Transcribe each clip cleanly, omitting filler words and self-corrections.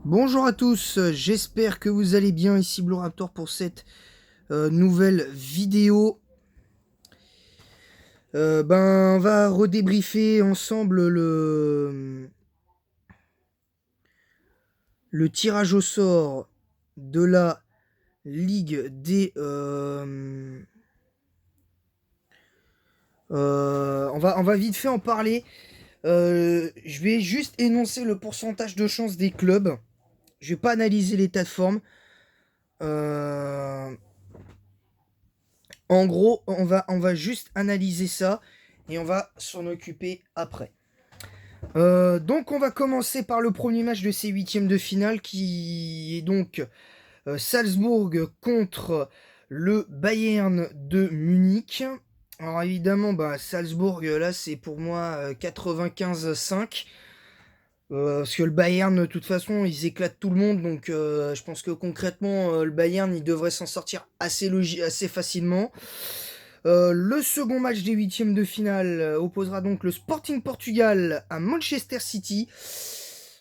Bonjour à tous, j'espère que vous allez bien, ici Blue Raptor pour cette nouvelle vidéo. On va redébriefer ensemble le tirage au sort de la Ligue des... on va vite fait en parler. Je vais juste énoncer le pourcentage de chance des clubs. Je vais pas analyser l'état de forme. Euh, En gros, on va juste analyser ça et on va s'en occuper après. Donc on va commencer par le premier match de ces huitièmes de finale qui est donc Salzbourg contre le Bayern de Munich. Alors évidemment, Salzbourg, là c'est pour moi 95-5. Parce que le Bayern, de toute façon, ils éclatent tout le monde. Donc je pense que concrètement, le Bayern, il devrait s'en sortir assez facilement. Le second match des huitièmes de finale opposera donc le Sporting Portugal à Manchester City.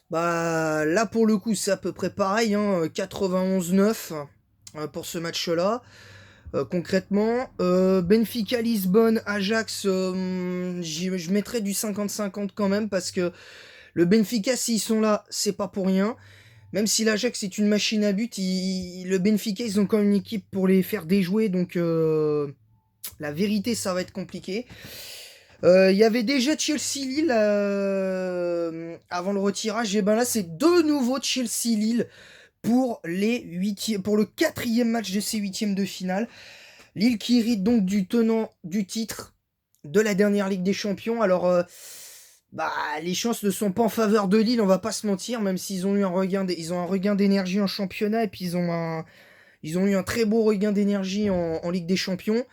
Bah là pour le coup c'est à peu près pareil, hein, 91-9 pour ce match-là. Concrètement, Benfica, Lisbonne, Ajax, je mettrais du 50-50 quand même parce que le Benfica s'ils sont là c'est pas pour rien. Même si l'Ajax est une machine à but, le Benfica ils ont quand même une équipe pour les faire déjouer donc la vérité, ça va être compliqué. Il y avait déjà Chelsea-Lille avant le retirage. Et ben là, c'est de nouveau Chelsea-Lille pour le quatrième match de ces huitièmes de finale. Lille qui hérite donc du tenant du titre de la dernière Ligue des Champions. Alors, les chances ne sont pas en faveur de Lille, on va pas se mentir, même s'ils ont eu ils ont un regain d'énergie en championnat et puis ils ont eu un très beau regain d'énergie en Ligue des Champions.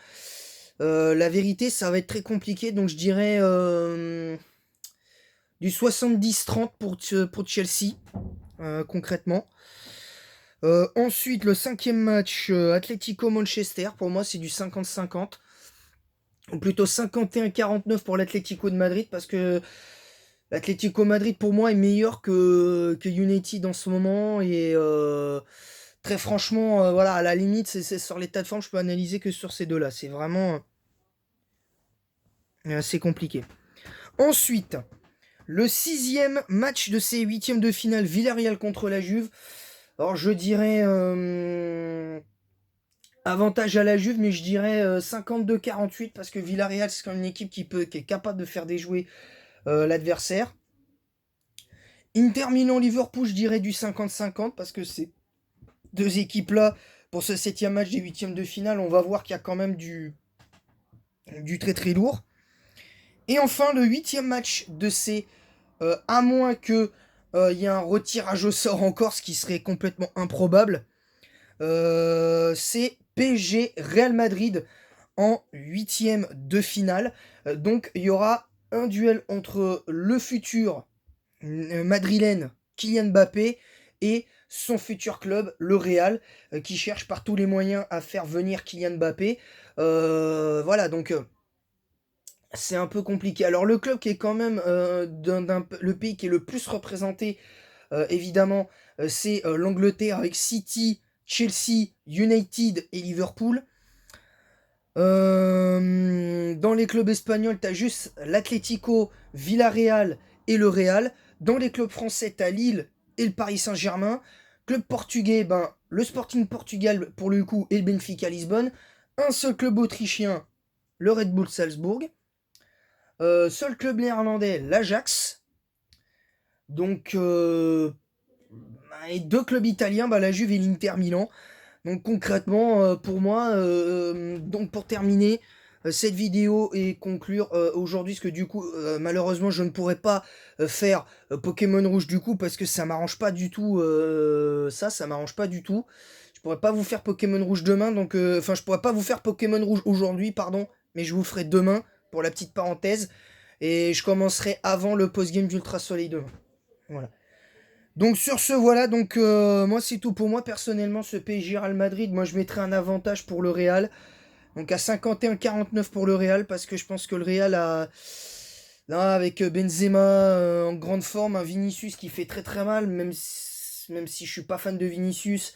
La vérité, ça va être très compliqué, donc je dirais du 70-30 pour Chelsea, concrètement. Ensuite, le cinquième match, Atlético-Manchester, pour moi c'est du 50-50. Ou plutôt 51-49 pour l'Atlético de Madrid, parce que l'Atlético Madrid pour moi est meilleur que United en ce moment. Et très franchement, voilà, à la limite, c'est sur l'état de forme, je peux analyser que sur ces deux-là. C'est vraiment assez compliqué. Ensuite, le sixième match de ces huitièmes de finale, Villarreal contre la Juve. Alors je dirais avantage à la Juve, mais je dirais 52-48 parce que Villarreal c'est quand même une équipe qui est capable de faire déjouer l'adversaire. Inter Milan-Liverpool, je dirais du 50-50 parce que ces deux équipes-là, pour ce septième match des huitièmes de finale, on va voir qu'il y a quand même du très très lourd. Et enfin, le huitième match de ces à moins que il y ait un retirage au sort encore, ce qui serait complètement improbable. C'est PSG Real Madrid en huitième de finale. Donc il y aura un duel entre le futur madrilène Kylian Mbappé et son futur club, le Real, qui cherche par tous les moyens à faire venir Kylian Mbappé. Voilà, donc c'est un peu compliqué. Alors le club qui est quand même le pays qui est le plus représenté, évidemment, c'est l'Angleterre avec City, Chelsea, United et Liverpool. Dans les clubs espagnols, t'as juste l'Atlético, Villarreal et le Real. Dans les clubs français, t'as Lille et le Paris Saint-Germain. Club portugais, le Sporting Portugal pour le coup et le Benfica Lisbonne. Un seul club autrichien, le Red Bull Salzbourg. Seul club néerlandais, l'Ajax. Donc, et deux clubs italiens, la Juve et l'Inter Milan. Donc concrètement, pour moi, donc pour terminer cette vidéo et conclure aujourd'hui, parce que du coup, malheureusement, je ne pourrais pas faire Pokémon Rouge du coup, parce que ça m'arrange pas du tout. Ça m'arrange pas du tout. Je pourrais pas vous faire Pokémon Rouge demain, donc enfin, je pourrais pas vous faire Pokémon Rouge aujourd'hui, pardon, mais je vous le ferai demain pour la petite parenthèse, et je commencerai avant le post-game d'Ultra Soleil demain. Voilà. Donc sur ce, voilà, donc moi c'est tout pour moi personnellement, ce PSG Real Madrid, moi je mettrais un avantage pour le Real, donc à 51-49 pour le Real, parce que je pense que le Real a, là, avec Benzema en grande forme, un Vinicius qui fait très très mal, même si, même si je suis pas fan de Vinicius.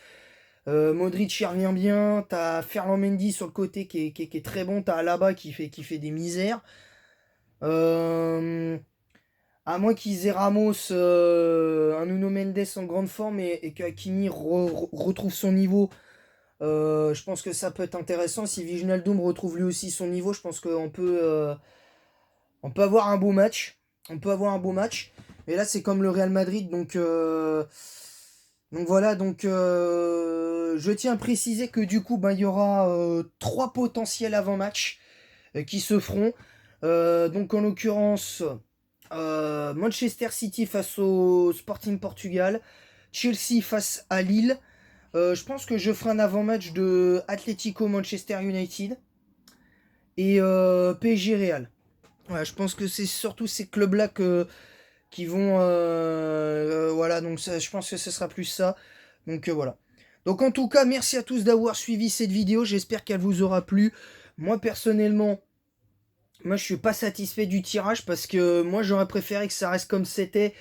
Modric y revient bien. T'as Ferland Mendy sur le côté qui est très bon. T'as Alaba qui fait des misères. À moins qu'ils aient Ramos, un Nuno Mendes en grande forme et que Hakimi retrouve son niveau. Je pense que ça peut être intéressant. Si Wijnaldum retrouve lui aussi son niveau, je pense on peut avoir un beau match. On peut avoir un beau match. Et là, c'est comme le Real Madrid. Donc voilà. Je tiens à préciser que du coup, ben, il y aura 3 potentiels avant-match qui se feront. Donc en l'occurrence, Manchester City face au Sporting Portugal. Chelsea face à Lille. Je pense que je ferai un avant-match de Atlético Manchester United et PSG Real. Ouais, je pense que c'est surtout ces clubs-là qui vont... voilà, donc ça, je pense que ce sera plus ça. Voilà. Donc en tout cas, merci à tous d'avoir suivi cette vidéo. J'espère qu'elle vous aura plu. Moi, personnellement, je suis pas satisfait du tirage parce que moi, j'aurais préféré que ça reste comme c'était.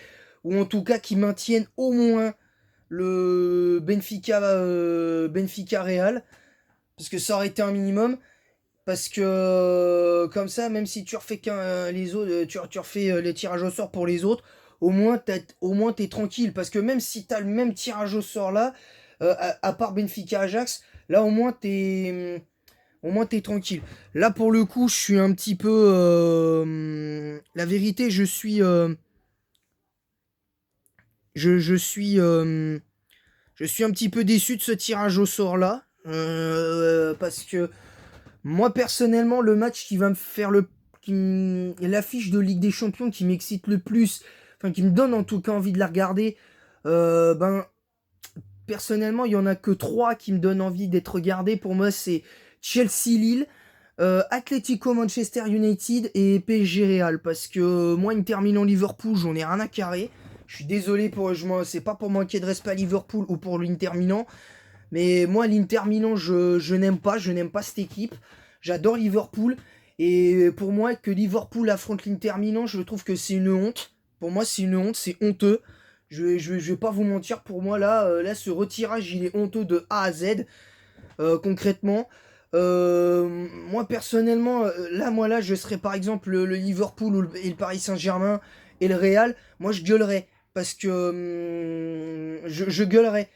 Ou en tout cas, qu'ils maintiennent au moins le Benfica Real. Parce que ça aurait été un minimum. Parce que comme ça, même si tu refais les autres, tu refais les tirages au sort pour les autres, au moins t'es tranquille. Parce que même si t'as le même tirage au sort là, à part Benfica Ajax, là au moins t'es tranquille. Là pour le coup, je suis un petit peu, la vérité, je suis, je suis un petit peu déçu de ce tirage au sort là, parce que moi, personnellement, le match qui va me faire l'affiche de Ligue des Champions qui m'excite le plus, enfin, qui me donne en tout cas envie de la regarder, ben, personnellement, il y en a que 3 qui me donnent envie d'être regardé. Pour moi, c'est Chelsea-Lille, Atlético Manchester United et PSG Real. Parce que moi, Inter Milan-Liverpool, j'en ai rien à carrer. Je suis désolé c'est pas pour manquer de respect à Liverpool ou pour l'Inter Milan. Mais moi, l'Inter Milan, je n'aime pas cette équipe. J'adore Liverpool. Et pour moi, que Liverpool affronte l'Inter Milan, je trouve que c'est une honte. Pour moi, c'est une honte, c'est honteux. Je vais pas vous mentir, pour moi, là, ce retirage, il est honteux de A à Z, concrètement. Moi, personnellement, là, je serais par exemple le Liverpool et le Paris Saint-Germain et le Real. Moi, je gueulerais. Parce que je gueulerais.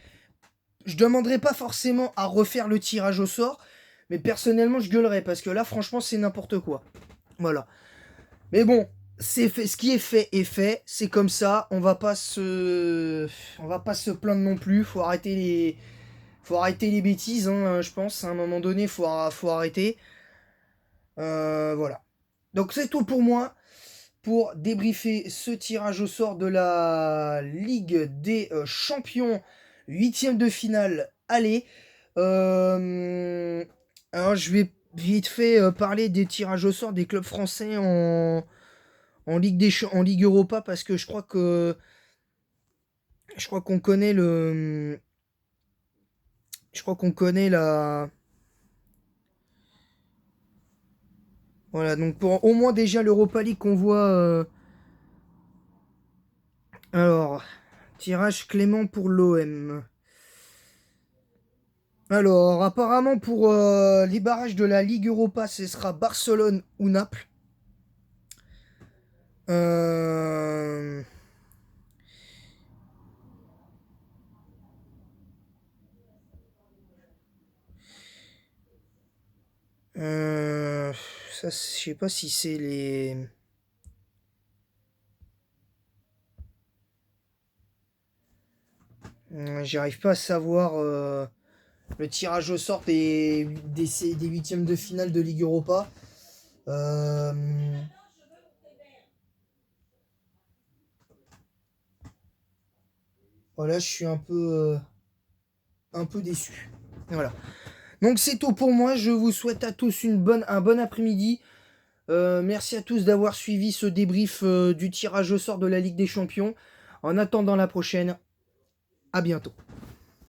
Je demanderai pas forcément à refaire le tirage au sort, mais personnellement, je gueulerais parce que là, franchement, c'est n'importe quoi. Voilà. Mais bon, c'est fait, ce qui est fait est fait. C'est comme ça. On va pas se plaindre non plus. Faut arrêter les bêtises, hein, je pense. À un moment donné, faut arrêter. Voilà. Donc c'est tout pour moi pour débriefer ce tirage au sort de la Ligue des Champions, huitième de finale. Allez, alors je vais vite fait parler des tirages au sort des clubs français en Ligue Europa parce que je crois qu'on connaît je crois qu'on connaît la voilà, donc pour au moins déjà l'Europa League qu'on voit. Alors, tirage Clément pour l'OM. Alors, apparemment pour les barrages de la Ligue Europa, ce sera Barcelone ou Naples. Euh, Ça, je sais pas si c'est les... J'arrive pas à savoir le tirage au sort des huitièmes de finale de Ligue Europa. Euh, Voilà, je suis un peu déçu. Voilà. Donc c'est tout pour moi. Je vous souhaite à tous un bon après-midi. Merci à tous d'avoir suivi ce débrief du tirage au sort de la Ligue des Champions. En attendant la prochaine, à bientôt.